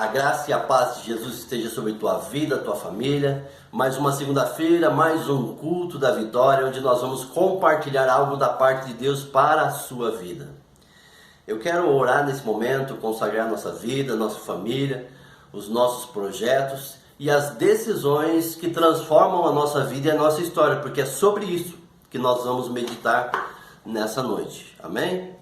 A graça e a paz de Jesus esteja sobre tua vida, tua família. Mais uma segunda-feira, mais um culto da vitória, onde nós vamos compartilhar algo da parte de Deus para a sua vida. Eu quero orar nesse momento, consagrar nossa vida, nossa família, os nossos projetos e as decisões que transformam a nossa vida e a nossa história, porque é sobre isso que nós vamos meditar nessa noite. Amém?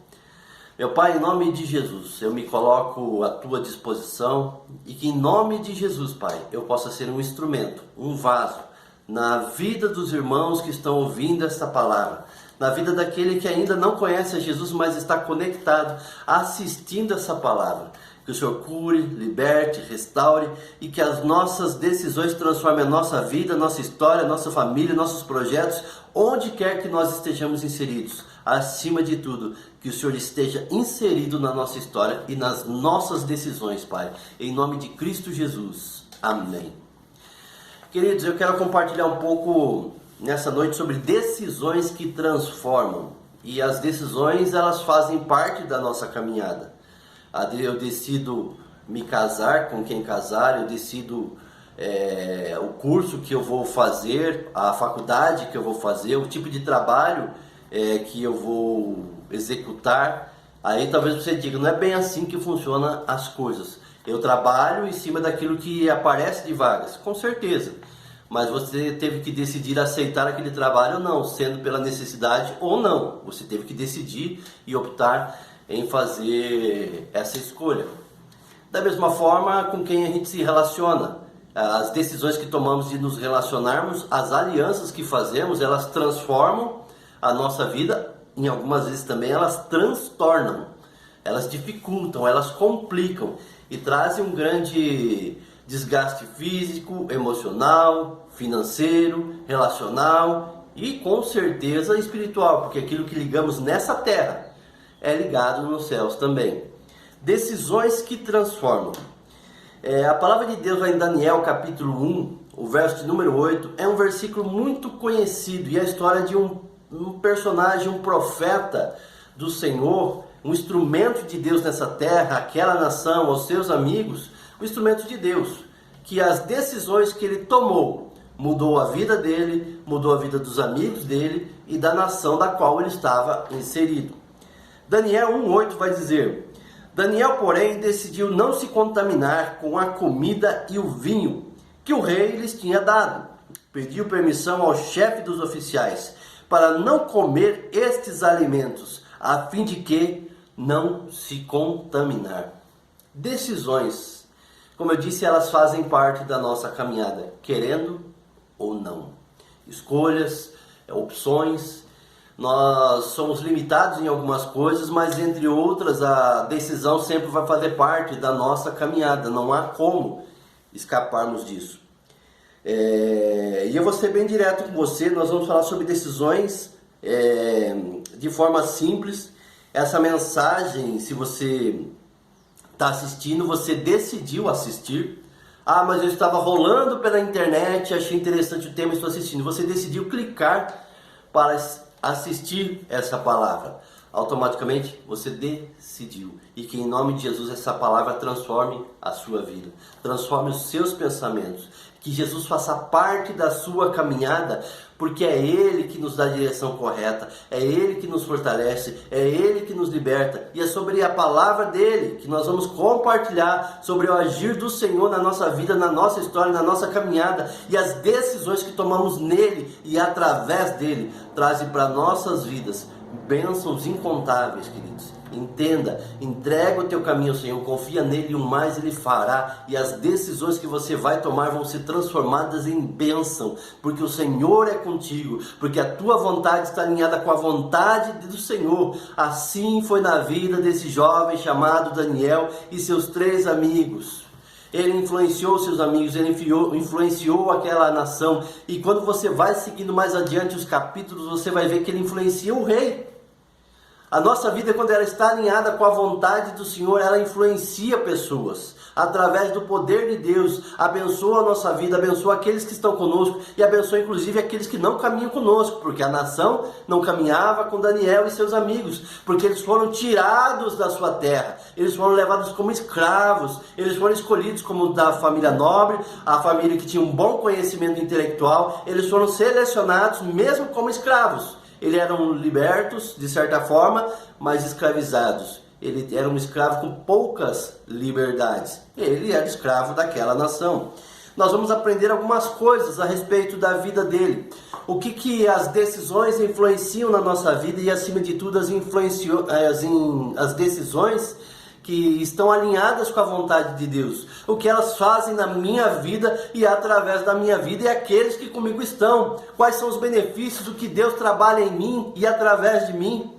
Meu Pai, em nome de Jesus, eu me coloco à tua disposição e que em nome de Jesus, Pai, eu possa ser um instrumento, um vaso na vida dos irmãos que estão ouvindo esta palavra, na vida daquele que ainda não conhece a Jesus, mas está conectado, assistindo essa palavra. Que o Senhor cure, liberte, restaure e que as nossas decisões transformem a nossa vida, nossa história, nossa família, nossos projetos, onde quer que nós estejamos inseridos. Acima de tudo, que o Senhor esteja inserido na nossa história e nas nossas decisões, Pai. Em nome de Cristo Jesus. Amém. Queridos, eu quero compartilhar um pouco nessa noite sobre decisões que transformam. E as decisões, elas fazem parte da nossa caminhada. Eu decido me casar com quem casar, eu decido o curso que eu vou fazer, a faculdade que eu vou fazer, o tipo de trabalho que eu vou executar. Aí talvez você diga, não é bem assim que funcionam as coisas. Eu trabalho em cima daquilo que aparece de vagas, com certeza. Mas você teve que decidir aceitar aquele trabalho ou não, sendo pela necessidade ou não. Você teve que decidir e optar em fazer essa escolha. Da mesma forma com quem a gente se relaciona. As decisões que tomamos de nos relacionarmos, as alianças que fazemos, elas transformam a nossa vida. Em algumas vezes também elas transtornam, elas dificultam, elas complicam e trazem um grande desgaste físico, emocional, financeiro, relacional e com certeza espiritual, porque aquilo que ligamos nessa terra é ligado nos céus também. Decisões que transformam. A palavra de Deus lá em Daniel capítulo 1, o verso de número 8, é um versículo muito conhecido e é a história de um personagem, um profeta do Senhor, um instrumento de Deus nessa terra, aquela nação, aos seus amigos, um instrumento de Deus, que as decisões que ele tomou mudou a vida dele, mudou a vida dos amigos dele e da nação da qual ele estava inserido. Daniel 1,8 vai dizer: Daniel, porém, decidiu não se contaminar com a comida e o vinho que o rei lhes tinha dado. Pediu permissão ao chefe dos oficiais para não comer estes alimentos, a fim de que não se contaminar. Decisões, como eu disse, elas fazem parte da nossa caminhada, querendo ou não. Escolhas, opções. Nós somos limitados em algumas coisas, mas entre outras a decisão sempre vai fazer parte da nossa caminhada, não há como escaparmos disso. E eu vou ser bem direto com você, nós vamos falar sobre decisões de forma simples. Essa mensagem, se você está assistindo, você decidiu assistir. Mas eu estava rolando pela internet, achei interessante o tema e estou assistindo. Você decidiu clicar para assistir essa palavra, automaticamente você decidiu, e que em nome de Jesus essa palavra transforme a sua vida, transforme os seus pensamentos, que Jesus faça parte da sua caminhada, porque é Ele que nos dá a direção correta, é Ele que nos fortalece, é Ele que nos liberta, e é sobre a palavra dEle que nós vamos compartilhar sobre o agir do Senhor na nossa vida, na nossa história, na nossa caminhada, e as decisões que tomamos nele e através dele, trazem para nossas vidas bênçãos incontáveis, queridos. Entenda, entrega o teu caminho ao Senhor, confia nele e o mais ele fará, e as decisões que você vai tomar vão ser transformadas em bênção, porque o Senhor é contigo, porque a tua vontade está alinhada com a vontade do Senhor. Assim foi na vida desse jovem chamado Daniel e seus 3 amigos. Ele influenciou seus amigos, ele influenciou aquela nação, e quando você vai seguindo mais adiante os capítulos, você vai ver que ele influencia o rei. A nossa vida, quando ela está alinhada com a vontade do Senhor, ela influencia pessoas. Através do poder de Deus, abençoa a nossa vida, abençoa aqueles que estão conosco e abençoa inclusive aqueles que não caminham conosco, porque a nação não caminhava com Daniel e seus amigos, porque eles foram tirados da sua terra, eles foram levados como escravos, eles foram escolhidos como da família nobre, a família que tinha um bom conhecimento intelectual, eles foram selecionados mesmo como escravos. Eles eram libertos, de certa forma, mas escravizados. Ele era um escravo com poucas liberdades. Ele era escravo daquela nação. Nós vamos aprender algumas coisas a respeito da vida dele. O que as decisões influenciam na nossa vida e, acima de tudo, as decisões que estão alinhadas com a vontade de Deus. O que elas fazem na minha vida e através da minha vida e aqueles que comigo estão. Quais são os benefícios do que Deus trabalha em mim e através de mim.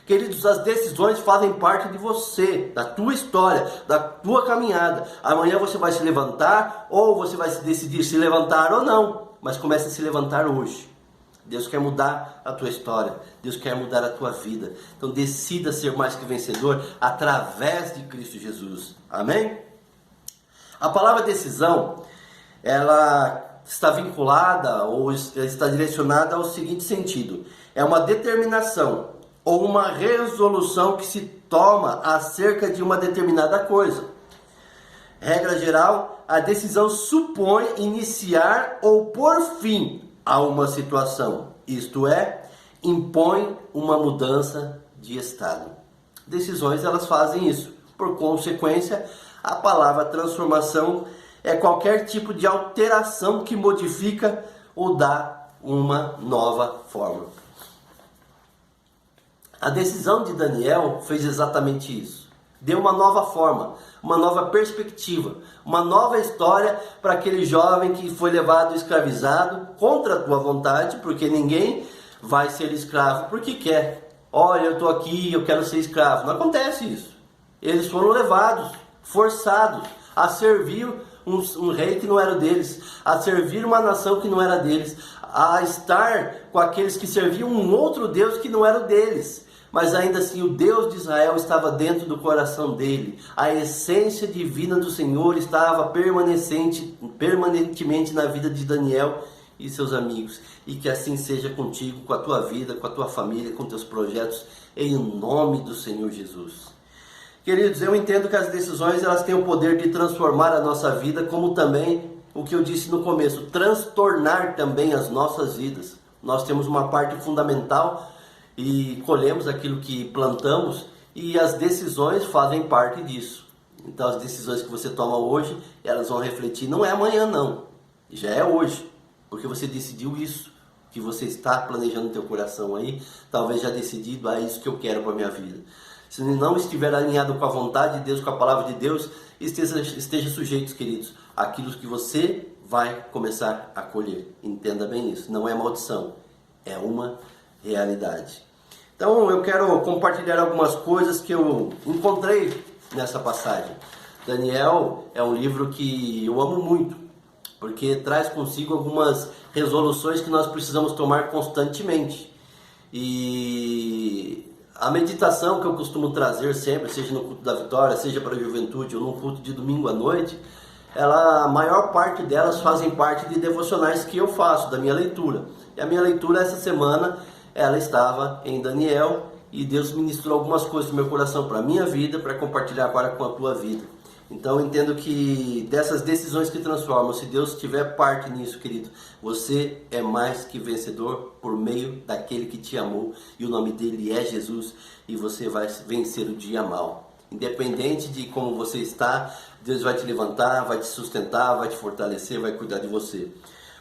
Queridos, as decisões fazem parte de você, da tua história, da tua caminhada. Amanhã você vai se levantar ou você vai decidir se levantar ou não. Mas comece a se levantar hoje. Deus quer mudar a tua história. Deus quer mudar a tua vida. Então decida ser mais que vencedor através de Cristo Jesus. Amém? A palavra decisão, ela está vinculada ou está direcionada ao seguinte sentido. É uma determinação ou uma resolução que se toma acerca de uma determinada coisa. Regra geral, a decisão supõe iniciar ou pôr fim a uma situação, isto é, impõe uma mudança de estado. Decisões, elas fazem isso. Por consequência, a palavra transformação é qualquer tipo de alteração que modifica ou dá uma nova forma. A decisão de Daniel fez exatamente isso. Deu uma nova forma, uma nova perspectiva, uma nova história para aquele jovem que foi levado escravizado contra a tua vontade, porque ninguém vai ser escravo porque quer. Olha, eu estou aqui, eu quero ser escravo. Não acontece isso. Eles foram levados, forçados a servir um rei que não era deles, a servir uma nação que não era deles, a estar com aqueles que serviam um outro Deus que não era o deles. Mas ainda assim o Deus de Israel estava dentro do coração dele. A essência divina do Senhor estava permanentemente na vida de Daniel e seus amigos. E que assim seja contigo, com a tua vida, com a tua família, com teus projetos, em nome do Senhor Jesus. Queridos, eu entendo que as decisões elas têm o poder de transformar a nossa vida, como também o que eu disse no começo, transtornar também as nossas vidas. Nós temos uma parte fundamental e colhemos aquilo que plantamos, e as decisões fazem parte disso. Então as decisões que você toma hoje, elas vão refletir, não é amanhã não, já é hoje, porque você decidiu isso, que você está planejando no teu coração aí, talvez já decidido, é isso que eu quero para a minha vida. Se não estiver alinhado com a vontade de Deus, com a palavra de Deus, esteja sujeito, queridos, àquilo que você vai começar a colher. Entenda bem isso, não é maldição, é uma realidade. Então eu quero compartilhar algumas coisas que eu encontrei nessa passagem. Daniel é um livro que eu amo muito, porque traz consigo algumas resoluções que nós precisamos tomar constantemente. E a meditação que eu costumo trazer sempre, seja no culto da vitória, seja para a juventude ou no culto de domingo à noite, a maior parte delas fazem parte de devocionais que eu faço, da minha leitura. E a minha leitura essa semana, ela estava em Daniel, e Deus ministrou algumas coisas no meu coração para a minha vida, para compartilhar agora com a tua vida. Então eu entendo que dessas decisões que transformam, se Deus tiver parte nisso, querido, você é mais que vencedor por meio daquele que te amou, e o nome dele é Jesus, e você vai vencer o dia mal. Independente de como você está, Deus vai te levantar, vai te sustentar, vai te fortalecer, vai cuidar de você.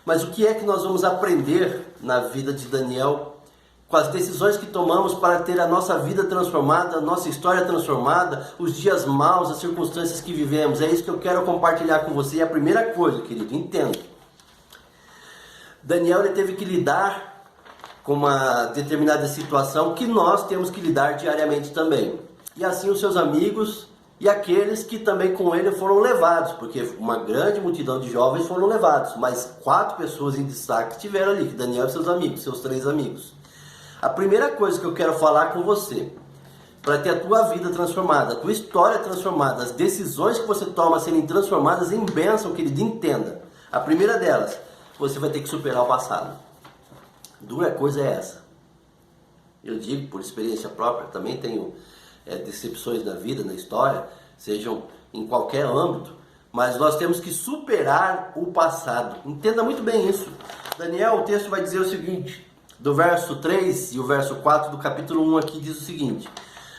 Mas o que é que nós vamos aprender na vida de Daniel com as decisões que tomamos para ter a nossa vida transformada, a nossa história transformada, os dias maus, as circunstâncias que vivemos? É isso que eu quero compartilhar com você. E a primeira coisa, querido, entenda. Daniel ele teve que lidar com uma determinada situação que nós temos que lidar diariamente também. E assim os seus amigos e aqueles que também com ele foram levados, porque uma grande multidão de jovens foram levados, mas 4 pessoas em destaque estiveram ali, Daniel e seus amigos, seus 3 amigos. A primeira coisa que eu quero falar com você para ter a tua vida transformada, a tua história transformada, as decisões que você toma serem transformadas em bênção, querido, entenda. A primeira delas, você vai ter que superar o passado. Dura coisa é essa. Eu digo por experiência própria, também tenho decepções na vida, na história, sejam em qualquer âmbito, mas nós temos que superar o passado. Entenda muito bem isso. Daniel, o texto vai dizer o seguinte, do verso 3 e o verso 4 do capítulo 1 aqui diz o seguinte: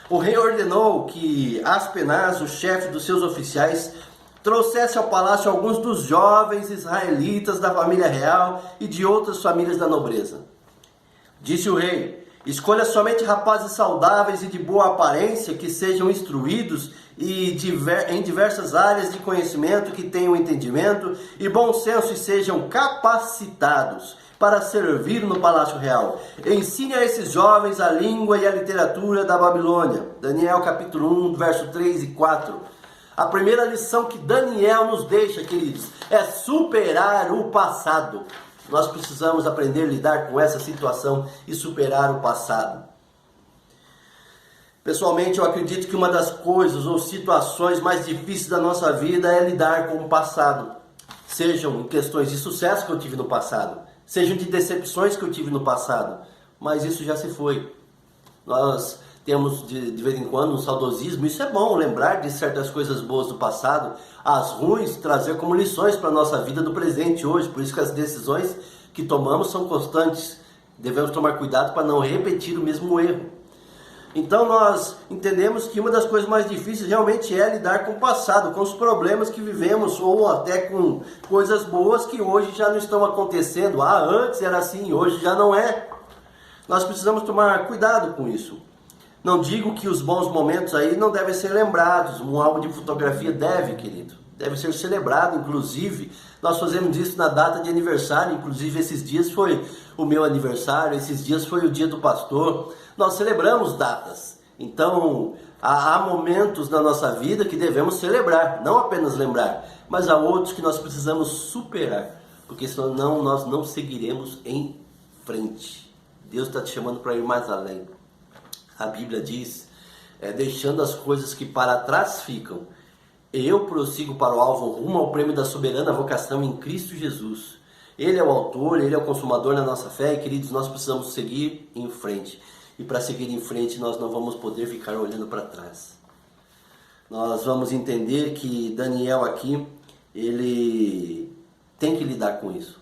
o rei ordenou que Aspenaz, o chefe dos seus oficiais, trouxesse ao palácio alguns dos jovens israelitas da família real e de outras famílias da nobreza. Disse o rei: escolha somente rapazes saudáveis e de boa aparência, que sejam instruídos em diversas áreas de conhecimento, que tenham entendimento e bom senso e sejam capacitados para servir no palácio real. Ensine a esses jovens a língua e a literatura da Babilônia. Daniel capítulo 1, verso 3 e 4. A primeira lição que Daniel nos deixa, queridos, é superar o passado. Nós precisamos aprender a lidar com essa situação e superar o passado. Pessoalmente, eu acredito que uma das coisas ou situações mais difíceis da nossa vida é lidar com o passado. Sejam em questões de sucesso que eu tive no passado, sejam de decepções que eu tive no passado, mas isso já se foi. Nós temos de vez em quando um saudosismo, isso é bom, lembrar de certas coisas boas do passado, as ruins trazer como lições para a nossa vida do presente hoje, por isso que as decisões que tomamos são constantes, devemos tomar cuidado para não repetir o mesmo erro. Então nós entendemos que uma das coisas mais difíceis realmente é lidar com o passado, com os problemas que vivemos ou até com coisas boas que hoje já não estão acontecendo. Antes era assim, hoje já não é. Nós precisamos tomar cuidado com isso. Não digo que os bons momentos aí não devem ser lembrados, um álbum de fotografia deve, querido, deve ser celebrado, inclusive nós fazemos isso na data de aniversário, inclusive esses dias foi o meu aniversário, esses dias foi o dia do pastor, nós celebramos datas, então há momentos na nossa vida que devemos celebrar, não apenas lembrar, mas há outros que nós precisamos superar, porque senão nós não seguiremos em frente. Deus está te chamando para ir mais além. A Bíblia diz, deixando as coisas que para trás ficam, eu prossigo para o alvo rumo ao prêmio da soberana vocação em Cristo Jesus. Ele é o autor, Ele é o consumador da nossa fé e, queridos, nós precisamos seguir em frente. E para seguir em frente nós não vamos poder ficar olhando para trás. Nós vamos entender que Daniel aqui, ele tem que lidar com isso.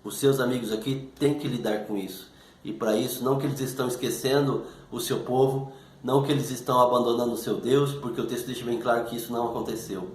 Os seus amigos aqui têm que lidar com isso. E para isso, não que eles estão esquecendo o seu povo, não que eles estão abandonando o seu Deus, porque o texto deixa bem claro que isso não aconteceu.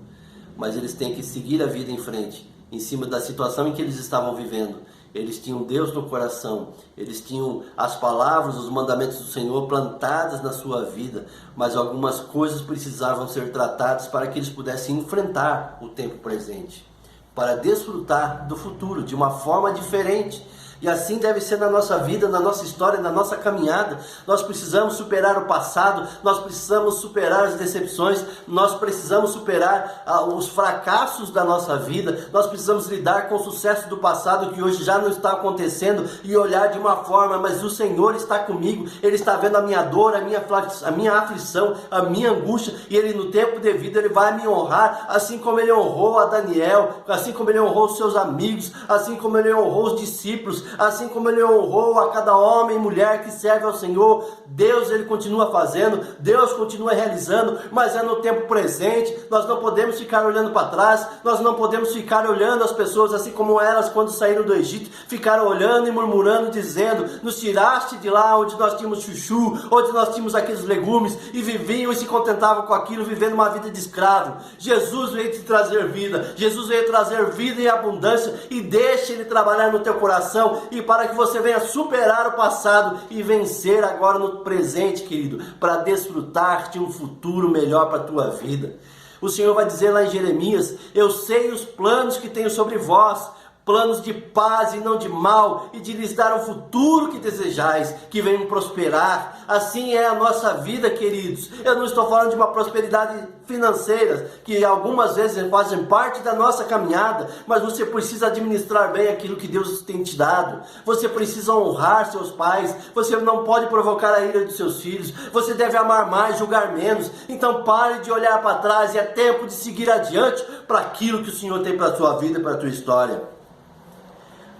Mas eles têm que seguir a vida em frente, em cima da situação em que eles estavam vivendo. Eles tinham Deus no coração, eles tinham as palavras, os mandamentos do Senhor plantadas na sua vida, mas algumas coisas precisavam ser tratadas para que eles pudessem enfrentar o tempo presente, para desfrutar do futuro de uma forma diferente. E assim deve ser na nossa vida, na nossa história, na nossa caminhada. Nós precisamos superar o passado, nós precisamos superar as decepções, nós precisamos superar os fracassos da nossa vida, nós precisamos lidar com o sucesso do passado que hoje já não está acontecendo e olhar de uma forma, mas o Senhor está comigo, Ele está vendo a minha dor, a minha aflição, a minha angústia, e Ele no tempo devido, Ele vai me honrar, assim como Ele honrou a Daniel, assim como Ele honrou os seus amigos, assim como Ele honrou os discípulos, assim como Ele honrou a cada homem e mulher que serve ao Senhor. Deus, Ele continua fazendo, Deus continua realizando, mas é no tempo presente. Nós não podemos ficar olhando para trás, nós não podemos ficar olhando as pessoas assim como elas quando saíram do Egito, ficaram olhando e murmurando, dizendo: nos tiraste de lá onde nós tínhamos chuchu, onde nós tínhamos aqueles legumes, e viviam e se contentavam com aquilo, vivendo uma vida de escravo. Jesus veio te trazer vida, Jesus veio trazer vida em abundância, e deixe Ele trabalhar no teu coração, e para que você venha superar o passado e vencer agora no presente, querido, para desfrutar de um futuro melhor para a tua vida. O Senhor vai dizer lá em Jeremias: eu sei os planos que tenho sobre vós, planos de paz e não de mal, e de lhes dar um futuro que desejais, que venham prosperar. Assim é a nossa vida, queridos. Eu não estou falando de uma prosperidade financeira, que algumas vezes fazem parte da nossa caminhada, mas você precisa administrar bem aquilo que Deus tem te dado. Você precisa honrar seus pais, você não pode provocar a ira dos seus filhos, você deve amar mais, julgar menos. Então pare de olhar para trás, e é tempo de seguir adiante para aquilo que o Senhor tem para a sua vida e para a tua história.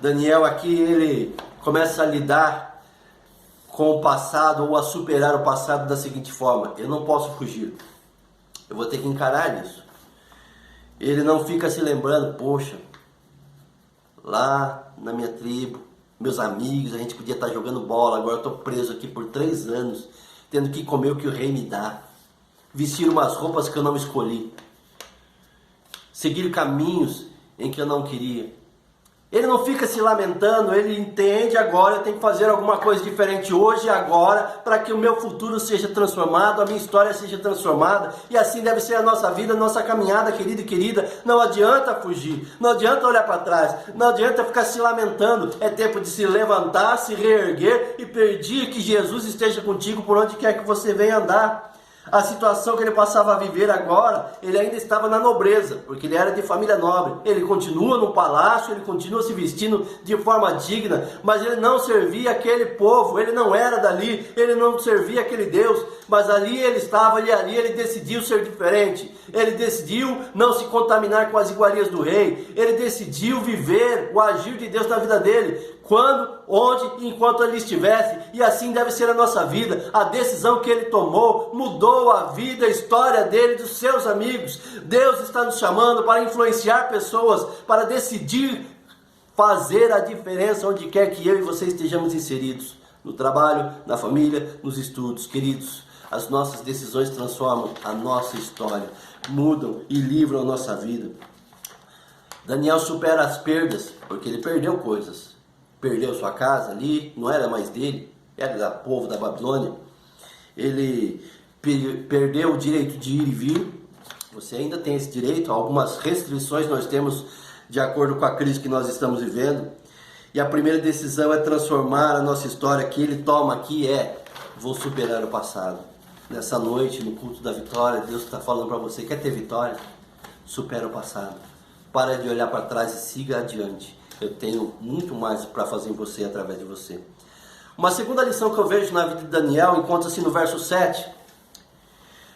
Daniel aqui, ele começa a lidar com o passado, ou a superar o passado da seguinte forma: eu não posso fugir, eu vou ter que encarar isso. Ele não fica se lembrando, poxa, lá na minha tribo, meus amigos, a gente podia estar jogando bola, agora eu estou preso aqui por 3 anos, tendo que comer o que o rei me dá, vestir umas roupas que eu não escolhi, seguir caminhos em que eu não queria. Ele não fica se lamentando, ele entende: agora eu tenho que fazer alguma coisa diferente hoje e agora, para que o meu futuro seja transformado, a minha história seja transformada. E assim deve ser a nossa vida, a nossa caminhada, querido e querida. Não adianta fugir, não adianta olhar para trás, não adianta ficar se lamentando. É tempo de se levantar, se reerguer e pedir que Jesus esteja contigo por onde quer que você venha andar. A situação que ele passava a viver agora, ele ainda estava na nobreza, porque ele era de família nobre. Ele continua no palácio, ele continua se vestindo de forma digna, mas ele não servia aquele povo, ele não era dali, ele não servia aquele Deus, mas ali ele estava, e ali ele decidiu ser diferente. Ele decidiu não se contaminar com as iguarias do rei, ele decidiu viver o agir de Deus na vida dele, quando, onde e enquanto ele estivesse. E assim deve ser a nossa vida. A decisão que ele tomou mudou a vida, a história dele e dos seus amigos. Deus está nos chamando para influenciar pessoas, para decidir fazer a diferença onde quer que eu e você estejamos inseridos, no trabalho, na família, nos estudos. Queridos, as nossas decisões transformam a nossa história, mudam e livram a nossa vida. Daniel supera as perdas, porque ele perdeu coisas. Perdeu sua casa ali, não era mais dele, era do povo da Babilônia. Ele perdeu o direito de ir e vir. Você ainda tem esse direito, algumas restrições nós temos de acordo com a crise que nós estamos vivendo. E a primeira decisão é transformar a nossa história, que ele toma aqui vou superar o passado. Nessa noite, no culto da vitória, Deus está falando para você: quer ter vitória? Supera o passado. Para de olhar para trás e siga adiante. Eu tenho muito mais para fazer em você, através de você. Uma segunda lição que eu vejo na vida de Daniel encontra-se no verso 7.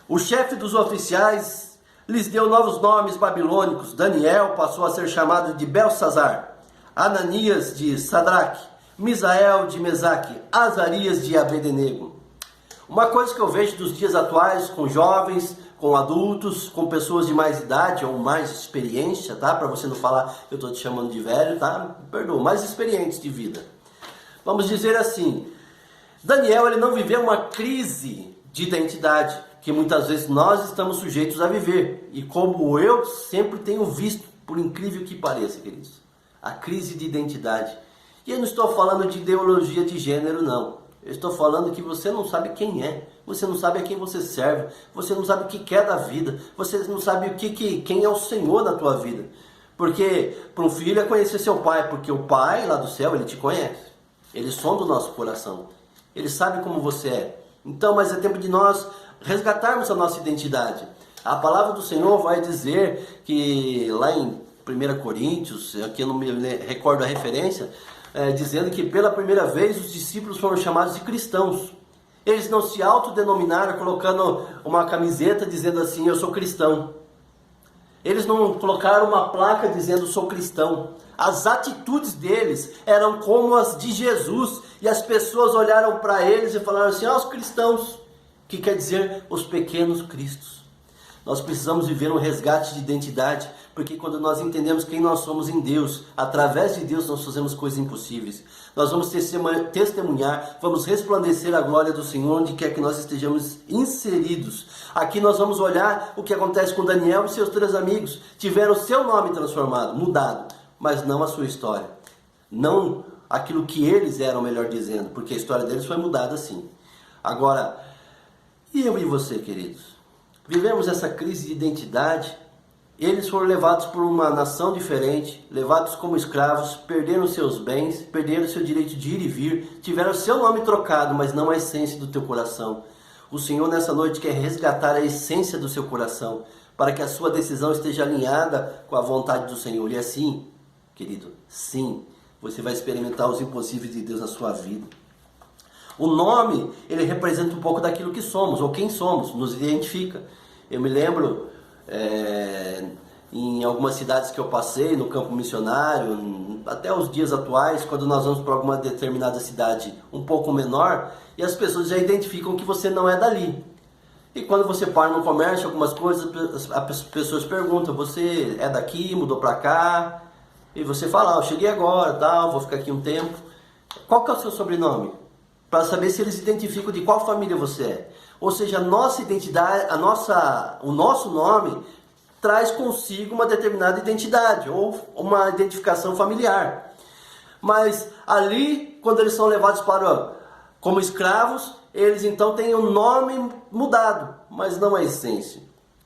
O chefe dos oficiais lhes deu novos nomes babilônicos. Daniel passou a ser chamado de Belsazar, Ananias de Sadraque, Misael de Mesaque, Azarias de Abednego. Uma coisa que eu vejo dos dias atuais, com jovens, com adultos, com pessoas de mais idade ou mais experiência, tá? Para você não falar, eu estou te chamando de velho, tá? Perdoa, mais experientes de vida. Vamos dizer assim, Daniel, ele não viveu uma crise de identidade, que muitas vezes nós estamos sujeitos a viver. E como eu sempre tenho visto, por incrível que pareça, queridos, a crise de identidade. E eu não estou falando de ideologia de gênero, não. Eu estou falando que você não sabe quem é, você não sabe a quem você serve, você não sabe o que quer da vida, você não sabe quem é o Senhor na tua vida. Porque para um filho é conhecer seu pai, porque o pai lá do céu, ele te conhece, ele sonda o nosso coração, ele sabe como você é. Então, mas é tempo de nós resgatarmos a nossa identidade. A palavra do Senhor vai dizer que lá em 1 Coríntios, aqui eu não me recordo a referência, dizendo que pela primeira vez os discípulos foram chamados de cristãos. Eles não se autodenominaram colocando uma camiseta dizendo assim: eu sou cristão. Eles não colocaram uma placa dizendo sou cristão. As atitudes deles eram como as de Jesus. E as pessoas olharam para eles e falaram assim: os cristãos, que quer dizer os pequenos cristos. Nós precisamos viver um resgate de identidade, porque quando nós entendemos quem nós somos em Deus, através de Deus nós fazemos coisas impossíveis. Nós vamos testemunhar, vamos resplandecer a glória do Senhor onde quer que nós estejamos inseridos. Aqui nós vamos olhar o que acontece com Daniel e seus 3 amigos. Tiveram seu nome transformado, mudado, mas não a sua história. Não aquilo que eles eram, melhor dizendo, porque a história deles foi mudada sim. Agora, e eu e você, queridos? Vivemos essa crise de identidade, Eles foram levados por uma nação diferente, levados como escravos, perderam seus bens, perderam seu direito de ir e vir, tiveram seu nome trocado, mas não a essência do teu coração. O Senhor nessa noite quer resgatar a essência do seu coração, para que a sua decisão esteja alinhada com a vontade do Senhor. E assim, querido, sim, você vai experimentar os impossíveis de Deus na sua vida. O nome, ele representa um pouco daquilo que somos, ou quem somos, nos identifica. Eu me lembro, em algumas cidades que eu passei, no campo missionário, até os dias atuais, quando nós vamos para alguma determinada cidade um pouco menor, e as pessoas já identificam que você não é dali. E quando você para no comércio, algumas coisas, as pessoas perguntam, você é daqui, mudou para cá? E você fala, eu cheguei agora, tal, vou ficar aqui um tempo. Qual que é o seu sobrenome? Para saber se eles identificam de qual família você é. Ou seja, a nossa identidade, o nosso nome traz consigo uma determinada identidade ou uma identificação familiar. Mas ali, quando eles são levados como escravos, eles então têm o nome mudado, mas não a essência.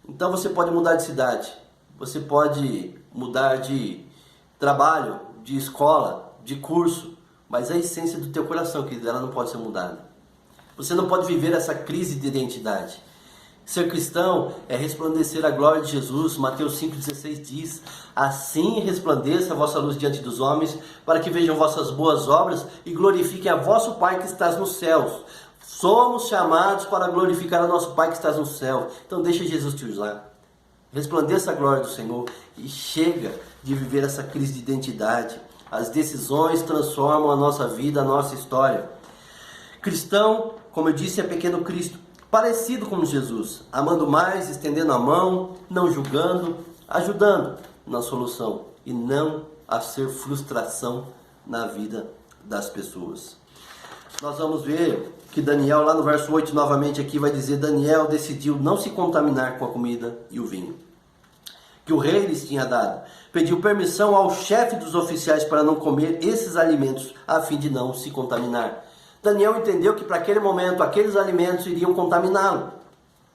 Então você pode mudar de cidade, você pode mudar de trabalho, de escola, de curso, mas a essência do teu coração, querido, ela não pode ser mudada. Você não pode viver essa crise de identidade. Ser cristão é resplandecer a glória de Jesus. Mateus 5,16 diz, assim resplandeça a vossa luz diante dos homens, para que vejam vossas boas obras e glorifiquem a vosso Pai que estás nos céus. Somos chamados para glorificar a nosso Pai que estás no céu. Então deixa Jesus te usar. Resplandeça a glória do Senhor e chega de viver essa crise de identidade. As decisões transformam a nossa vida, a nossa história. Cristão, como eu disse, é pequeno Cristo, parecido com Jesus, amando mais, estendendo a mão, não julgando, ajudando na solução e não a ser frustração na vida das pessoas. Nós vamos ver que Daniel, lá no verso 8, novamente aqui vai dizer, Daniel decidiu não se contaminar com a comida e o vinho que o rei lhes tinha dado. Pediu permissão ao chefe dos oficiais para não comer esses alimentos, a fim de não se contaminar. Daniel entendeu que para aquele momento, aqueles alimentos iriam contaminá-lo.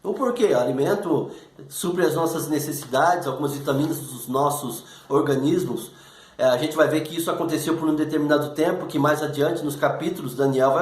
O porquê? O alimento supre as nossas necessidades, algumas vitaminas dos nossos organismos. A gente vai ver que isso aconteceu por um determinado tempo, que mais adiante, nos capítulos, Daniel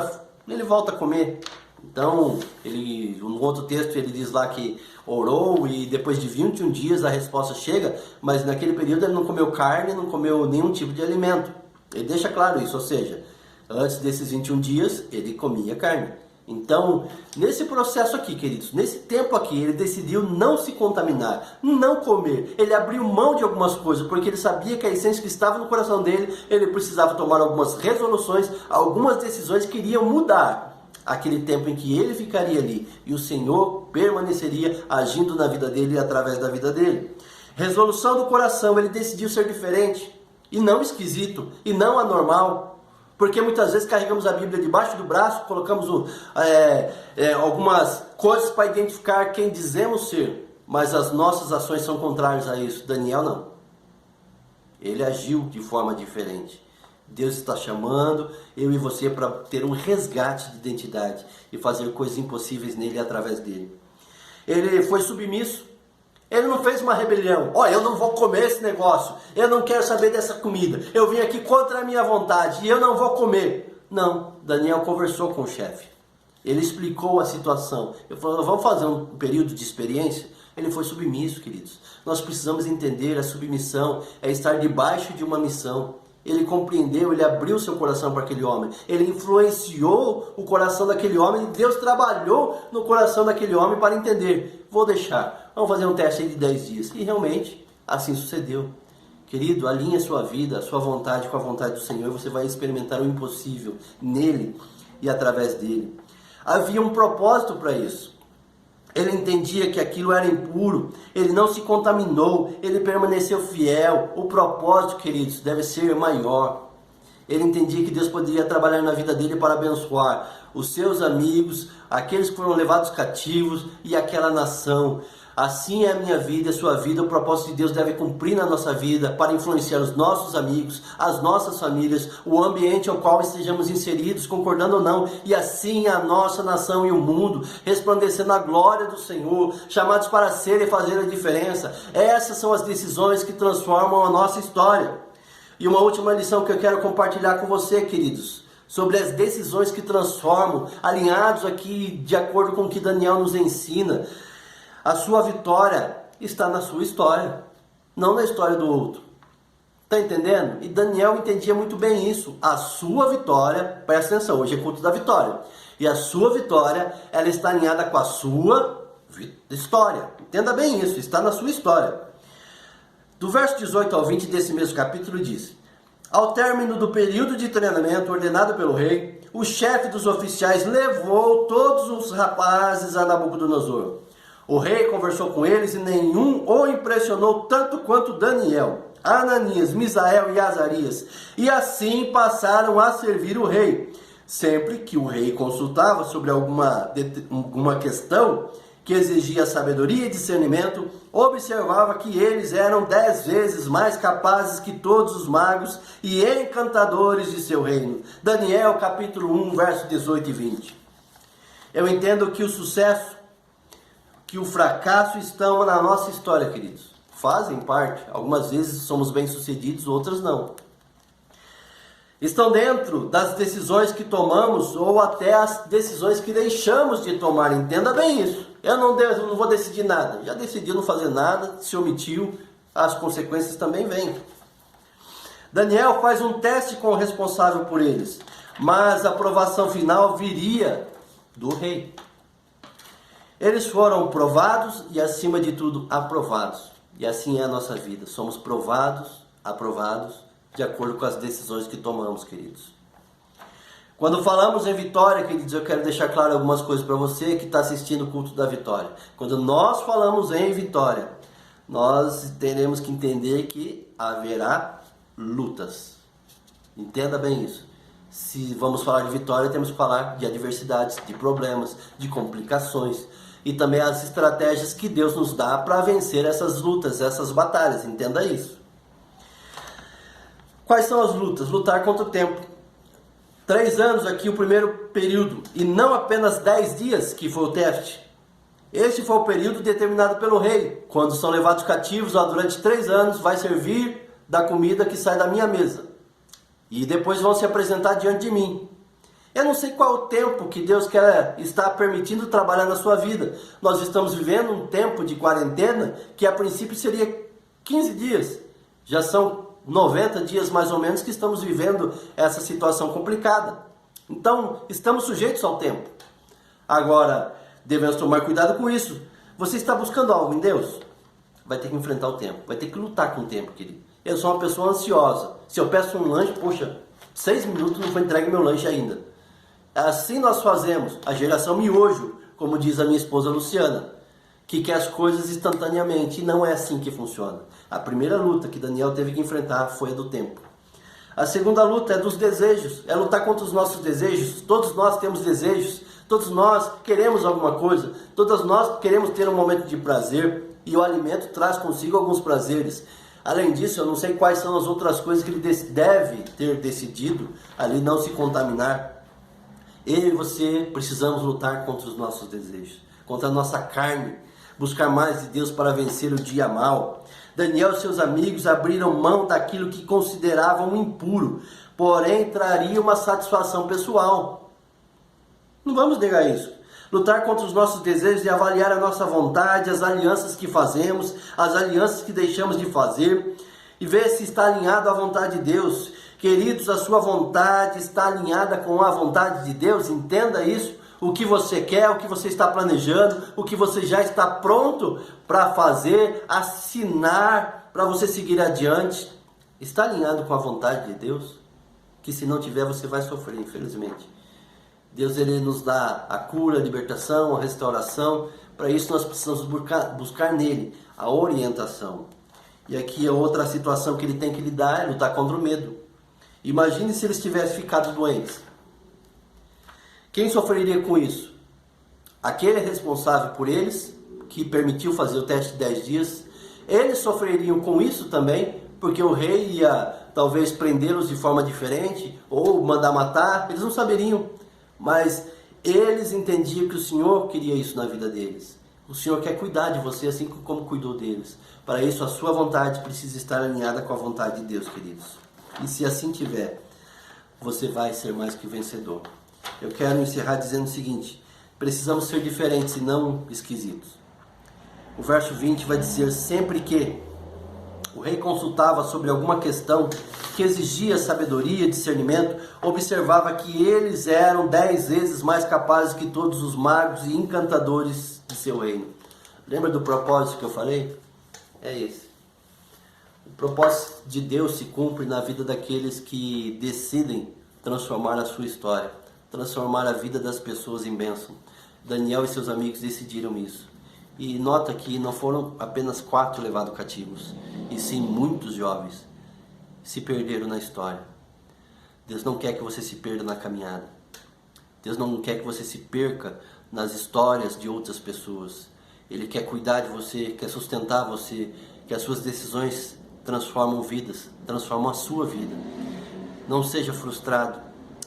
ele volta a comer. Então, no outro texto ele diz lá que orou e depois de 21 dias a resposta chega, mas naquele período ele não comeu carne, não comeu nenhum tipo de alimento. Ele deixa claro isso, ou seja, antes desses 21 dias ele comia carne. Então, nesse processo aqui, queridos, nesse tempo aqui, ele decidiu não se contaminar, não comer. Ele abriu mão de algumas coisas, porque ele sabia que a essência que estava no coração dele, ele precisava tomar algumas resoluções, algumas decisões que iriam mudar aquele tempo em que ele ficaria ali. E o Senhor permaneceria agindo na vida dele e através da vida dele. Resolução do coração, ele decidiu ser diferente, e não esquisito, e não anormal. Porque muitas vezes carregamos a Bíblia debaixo do braço, colocamos algumas coisas para identificar quem dizemos ser, mas as nossas ações são contrárias a isso. Daniel não. Ele agiu de forma diferente. Deus está chamando eu e você para ter um resgate de identidade e fazer coisas impossíveis nele e através dele. Ele foi submisso. Ele não fez uma rebelião. Eu não vou comer esse negócio. Eu não quero saber dessa comida. Eu vim aqui contra a minha vontade e eu não vou comer. Não, Daniel conversou com o chefe. Ele explicou a situação. Ele falou, vamos fazer um período de experiência? Ele foi submisso, queridos. Nós precisamos entender a submissão. É estar debaixo de uma missão. Ele compreendeu, ele abriu seu coração para aquele homem. Ele influenciou o coração daquele homem. E Deus trabalhou no coração daquele homem para entender. Vou deixar. Vamos fazer um teste aí de 10 dias. E realmente, assim sucedeu. Querido, alinhe a sua vida, a sua vontade com a vontade do Senhor. E você vai experimentar o impossível nele e através dele. Havia um propósito para isso. Ele entendia que aquilo era impuro, ele não se contaminou, ele permaneceu fiel. O propósito, queridos, deve ser maior. Ele entendia que Deus poderia trabalhar na vida dele para abençoar os seus amigos, aqueles que foram levados cativos e aquela nação. Assim é a minha vida, a sua vida. O propósito de Deus deve cumprir na nossa vida para influenciar os nossos amigos, as nossas famílias, o ambiente ao qual estejamos inseridos, concordando ou não. E assim a nossa nação e o mundo, resplandecendo a glória do Senhor, chamados para ser e fazer a diferença. Essas são as decisões que transformam a nossa história. E uma última lição que eu quero compartilhar com você, queridos, sobre as decisões que transformam, alinhados aqui de acordo com o que Daniel nos ensina. A sua vitória está na sua história, não na história do outro. Está entendendo? E Daniel entendia muito bem isso. A sua vitória, presta atenção, hoje é culto da vitória. E a sua vitória, ela está alinhada com a sua história. Entenda bem isso, está na sua história. Do verso 18 ao 20 desse mesmo capítulo diz: ao término do período de treinamento ordenado pelo rei, o chefe dos oficiais levou todos os rapazes a Nabucodonosor. O rei conversou com eles e nenhum o impressionou tanto quanto Daniel, Ananias, Misael e Azarias. E assim passaram a servir o rei. Sempre que o rei consultava sobre alguma questão que exigia sabedoria e discernimento, observava que eles eram 10 vezes mais capazes que todos os magos e encantadores de seu reino. Daniel capítulo 1, verso 18 e 20. Eu entendo que o sucesso, que o fracasso estão na nossa história, queridos. Fazem parte. Algumas vezes somos bem-sucedidos, outras não. Estão dentro das decisões que tomamos ou até as decisões que deixamos de tomar. Entenda bem isso. Eu não vou decidir nada. Já decidi não fazer nada, se omitiu, as consequências também vêm. Daniel faz um teste com o responsável por eles, mas a aprovação final viria do rei. Eles foram provados e, acima de tudo, aprovados. E assim é a nossa vida. Somos provados, aprovados, de acordo com as decisões que tomamos, queridos. Quando falamos em vitória, queridos, eu quero deixar claro algumas coisas para você que está assistindo o culto da vitória. Quando nós falamos em vitória, nós teremos que entender que haverá lutas. Entenda bem isso. Se vamos falar de vitória, temos que falar de adversidades, de problemas, de complicações. E também as estratégias que Deus nos dá para vencer essas lutas, essas batalhas. Entenda isso. Quais são as lutas? Lutar contra o tempo. 3 anos aqui o primeiro período. E não apenas 10 dias que foi o teste. Este foi o período determinado pelo rei. Quando são levados cativos, durante 3 anos vai servir da comida que sai da minha mesa. E depois vão se apresentar diante de mim. Eu não sei qual o tempo que Deus quer estar permitindo trabalhar na sua vida. Nós estamos vivendo um tempo de quarentena que a princípio seria 15 dias. Já são 90 dias mais ou menos que estamos vivendo essa situação complicada. Então, estamos sujeitos ao tempo. Agora, devemos tomar cuidado com isso. Você está buscando algo em Deus? Vai ter que enfrentar o tempo. Vai ter que lutar com o tempo, querido. Eu sou uma pessoa ansiosa. Se eu peço um lanche, poxa, 6 minutos não foi entregue meu lanche ainda. Assim nós fazemos, a geração miojo, como diz a minha esposa Luciana, que quer as coisas instantaneamente, e não é assim que funciona. A primeira luta que Daniel teve que enfrentar foi a do tempo. A segunda luta é dos desejos, é lutar contra os nossos desejos. Todos nós temos desejos, todos nós queremos alguma coisa, todos nós queremos ter um momento de prazer, e o alimento traz consigo alguns prazeres. Além disso, eu não sei quais são as outras coisas que ele deve ter decidido ali não se contaminar. Eu e você precisamos lutar contra os nossos desejos, contra a nossa carne, buscar mais de Deus para vencer o dia mal. Daniel e seus amigos abriram mão daquilo que consideravam impuro, porém traria uma satisfação pessoal. Não vamos negar isso. Lutar contra os nossos desejos e avaliar a nossa vontade, as alianças que fazemos, as alianças que deixamos de fazer, e ver se está alinhado à vontade de Deus. Queridos, a sua vontade está alinhada com a vontade de Deus? Entenda isso. O que você quer, o que você está planejando, o que você já está pronto para fazer, assinar, para você seguir adiante, está alinhado com a vontade de Deus? Que se não tiver, você vai sofrer, infelizmente. Deus, ele nos dá a cura, a libertação, a restauração. Para isso nós precisamos buscar nele a orientação. E aqui é outra situação que ele tem que lidar, é lutar contra o medo. Imagine se eles tivessem ficado doentes. Quem sofreria com isso? Aquele responsável por eles que permitiu fazer o teste de 10 dias. Eles sofreriam com isso também, porque o rei ia talvez prendê-los de forma diferente ou mandar matar, eles não saberiam. Mas eles entendiam que o Senhor queria isso na vida deles. O Senhor quer cuidar de você assim como cuidou deles. Para isso, a sua vontade precisa estar alinhada com a vontade de Deus, queridos. E se assim tiver, você vai ser mais que vencedor. Eu quero encerrar dizendo o seguinte: precisamos ser diferentes e não esquisitos. O verso 20 vai dizer: sempre que o rei consultava sobre alguma questão que exigia sabedoria e discernimento, observava que eles eram 10 vezes mais capazes que todos os magos e encantadores de seu reino. Lembra do propósito que eu falei? É esse. O propósito de Deus se cumpre na vida daqueles que decidem transformar a sua história, transformar a vida das pessoas em bênção. Daniel e seus amigos decidiram isso. E nota que não foram apenas 4 levados cativos, e sim muitos jovens se perderam na história. Deus não quer que você se perda na caminhada. Deus não quer que você se perca nas histórias de outras pessoas. Ele quer cuidar de você, quer sustentar você, que as suas decisões transformam vidas, transformam a sua vida. Não seja frustrado,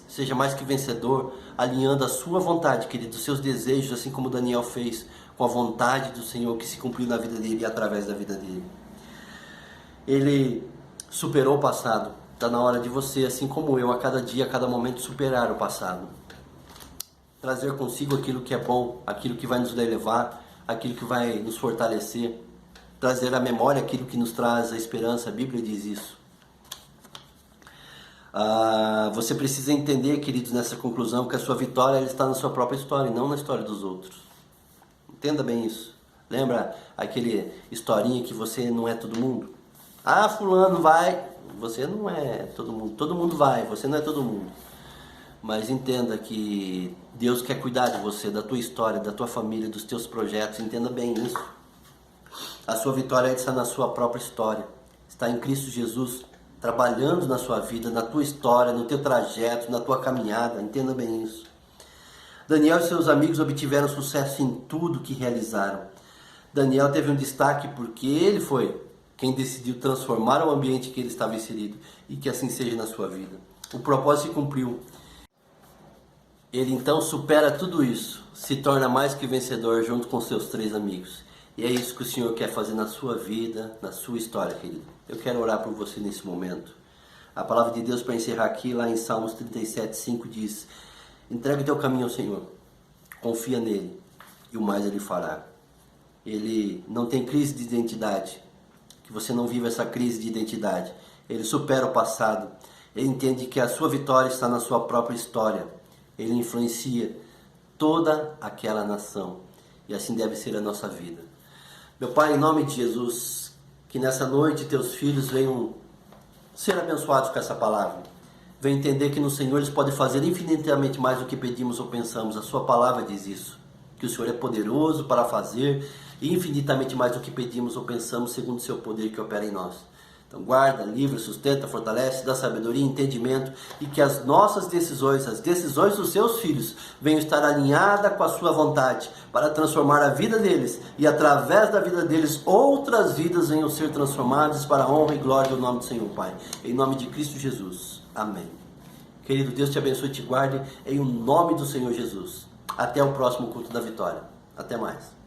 seja mais que vencedor, alinhando a sua vontade, querido, os seus desejos, assim como Daniel fez, com a vontade do Senhor que se cumpriu na vida dele e através da vida dele. Ele superou o passado. Está na hora de você, assim como eu, a cada dia, a cada momento, superar o passado. Trazer consigo aquilo que é bom, aquilo que vai nos elevar, aquilo que vai nos fortalecer. Trazer à memória aquilo que nos traz a esperança. A Bíblia diz isso. Você precisa entender, queridos, nessa conclusão, que a sua vitória ela está na sua própria história e não na história dos outros. Entenda bem isso. Lembra aquele historinha que você não é todo mundo? Fulano vai, você não é todo mundo. Todo mundo vai, você não é todo mundo. Mas entenda que Deus quer cuidar de você, da tua história, da tua família, dos teus projetos. Entenda bem isso. A sua vitória está na sua própria história. Está em Cristo Jesus, trabalhando na sua vida, na tua história, no teu trajeto, na tua caminhada. Entenda bem isso. Daniel e seus amigos obtiveram sucesso em tudo que realizaram. Daniel teve um destaque porque ele foi quem decidiu transformar o ambiente que ele estava inserido, e que assim seja na sua vida. O propósito se cumpriu. Ele então supera tudo isso, se torna mais que vencedor junto com seus 3 amigos. E é isso que o Senhor quer fazer na sua vida, na sua história, querido. Eu quero orar por você nesse momento. A palavra de Deus, para encerrar aqui, lá em Salmos 37:5 diz: entregue teu caminho ao Senhor, confia nele e o mais ele fará. Ele não tem crise de identidade, que você não viva essa crise de identidade. Ele supera o passado, ele entende que a sua vitória está na sua própria história. Ele influencia toda aquela nação, e assim deve ser a nossa vida. Meu Pai, em nome de Jesus, que nessa noite teus filhos venham ser abençoados com essa palavra. Venham entender que no Senhor eles podem fazer infinitamente mais do que pedimos ou pensamos. A sua palavra diz isso, que o Senhor é poderoso para fazer infinitamente mais do que pedimos ou pensamos, segundo o seu poder que opera em nós. Então guarda, livra, sustenta, fortalece, dá sabedoria e entendimento, e que as nossas decisões, as decisões dos seus filhos, venham estar alinhadas com a sua vontade, para transformar a vida deles, e através da vida deles, outras vidas venham ser transformadas para a honra e glória do nome do Senhor, Pai. Em nome de Cristo Jesus. Amém. Querido, Deus te abençoe e te guarde, em o nome do Senhor Jesus. Até o próximo culto da vitória. Até mais.